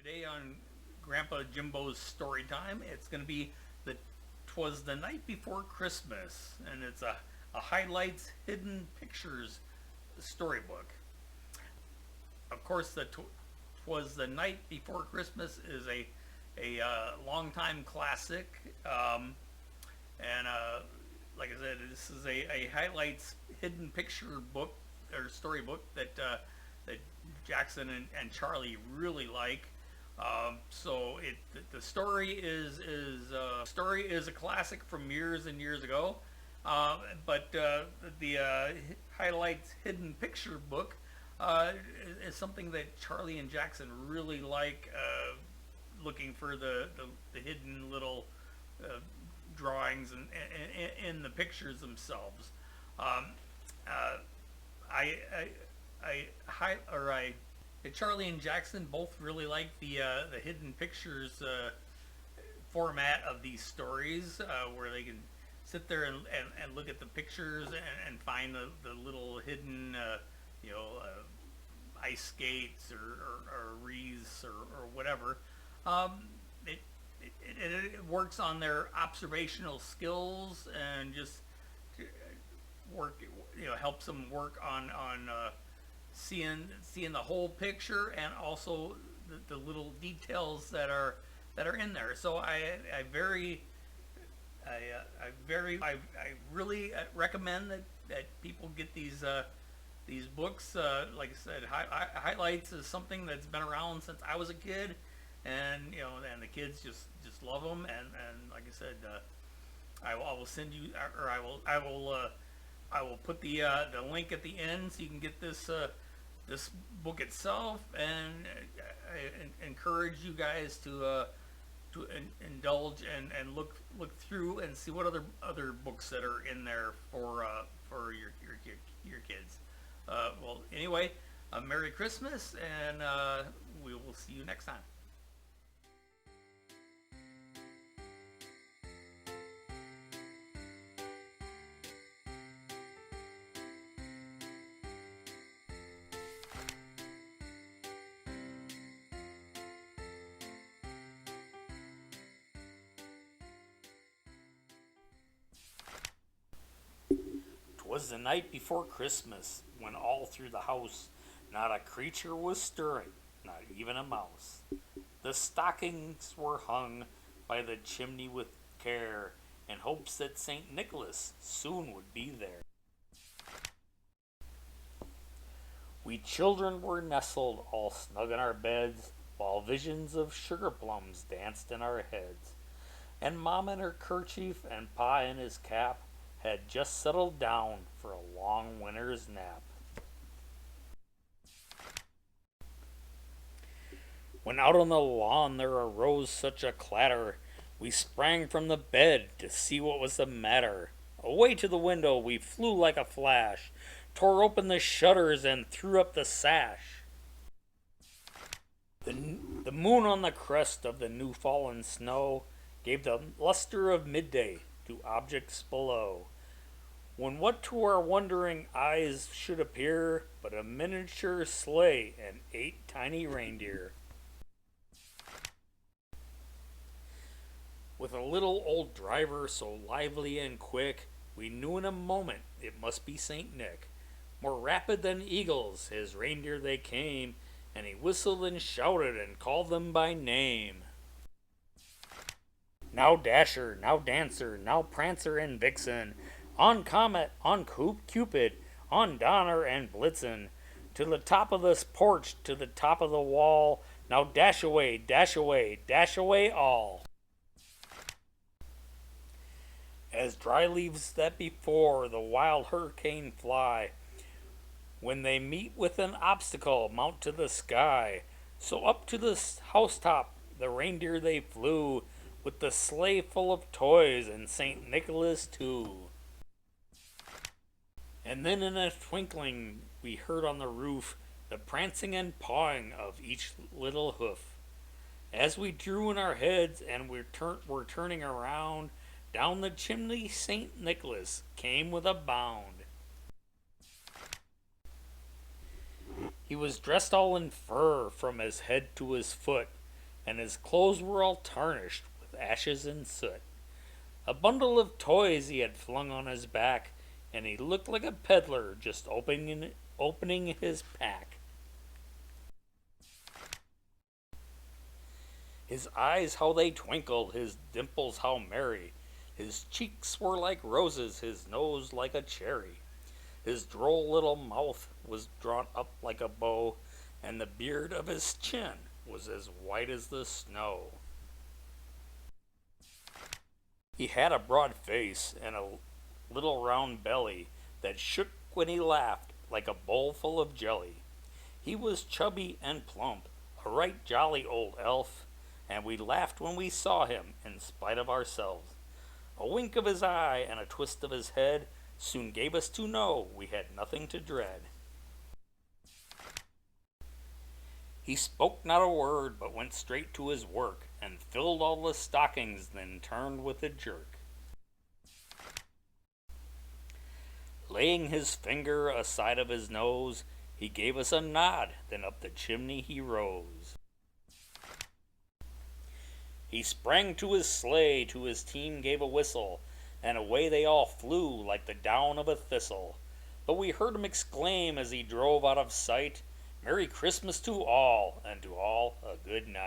Today on Grampa Jimbo's Storytime, it's going to be the Twas the Night Before Christmas, and it's a highlights hidden pictures storybook. Of course, the Twas the Night Before Christmas is a longtime classic, and like I said, this is a highlights hidden picture book or storybook that Jaxon and Charlie really like. So the story is a classic from years and years ago, but the highlights hidden picture book is something that Charlie and Jaxon really like, looking for the hidden little drawings and in the pictures themselves. Charlie and Jaxon both really like the hidden pictures format of these stories, where they can sit there and look at the pictures and find the little hidden, ice skates or wreaths or whatever. It works on their observational skills and just helps them work on seeing the whole picture and also the little details that are in there. So I really recommend that people get these books. Like I said, highlights is something that's been around since I was a kid, and and the kids just love them. And like I said, I will send you, or I will put the link at the end so you can get this book itself, and I encourage you guys to indulge and look through and see what other books that are in there for your kids. Well, anyway, Merry Christmas, and we will see you next time. Was the night before Christmas, when all through the house not a creature was stirring, not even a mouse. The stockings were hung by the chimney with care, in hopes that St. Nicholas soon would be there. We children were nestled all snug in our beds, while visions of sugar plums danced in our heads. And Mom in her kerchief and Pa in his cap had just settled down for a long winter's nap. When out on the lawn there arose such a clatter, we sprang from the bed to see what was the matter. Away to the window we flew like a flash, tore open the shutters and threw up the sash. The moon on the crest of the new fallen snow gave the luster of midday to objects below, when what to our wondering eyes should appear but a miniature sleigh and 8 tiny reindeer. With a little old driver so lively and quick, we knew in a moment it must be St. Nick. More rapid than eagles his reindeer they came, and he whistled and shouted and called them by name. Now Dasher, now Dancer, now Prancer and Vixen, on Comet, on Cupid, on Donner and Blitzen, to the top of this porch, to the top of the wall, now dash away, dash away, dash away all. As dry leaves that before the wild hurricane fly, when they meet with an obstacle, mount to the sky, so up to the housetop the reindeer they flew, with the sleigh full of toys and St. Nicholas too. And then in a twinkling we heard on the roof the prancing and pawing of each little hoof. As we drew in our heads and were turning around, down the chimney St. Nicholas came with a bound. He was dressed all in fur from his head to his foot, and his clothes were all tarnished with ashes and soot. A bundle of toys he had flung on his back, and he looked like a peddler just opening his pack. His eyes how they twinkled, his dimples how merry, his cheeks were like roses, his nose like a cherry. His droll little mouth was drawn up like a bow, and the beard of his chin was as white as the snow. He had a broad face and a little round belly that shook when he laughed like a bowl full of jelly. He was chubby and plump, a right jolly old elf, and we laughed when we saw him in spite of ourselves. A wink of his eye and a twist of his head soon gave us to know we had nothing to dread. He spoke not a word, but went straight to his work, and filled all the stockings, then turned with a jerk. Laying his finger aside of his nose, he gave us a nod, then up the chimney he rose. He sprang to his sleigh, to his team gave a whistle, and away they all flew like the down of a thistle. But we heard him exclaim as he drove out of sight, "Merry Christmas to all, and to all a good night."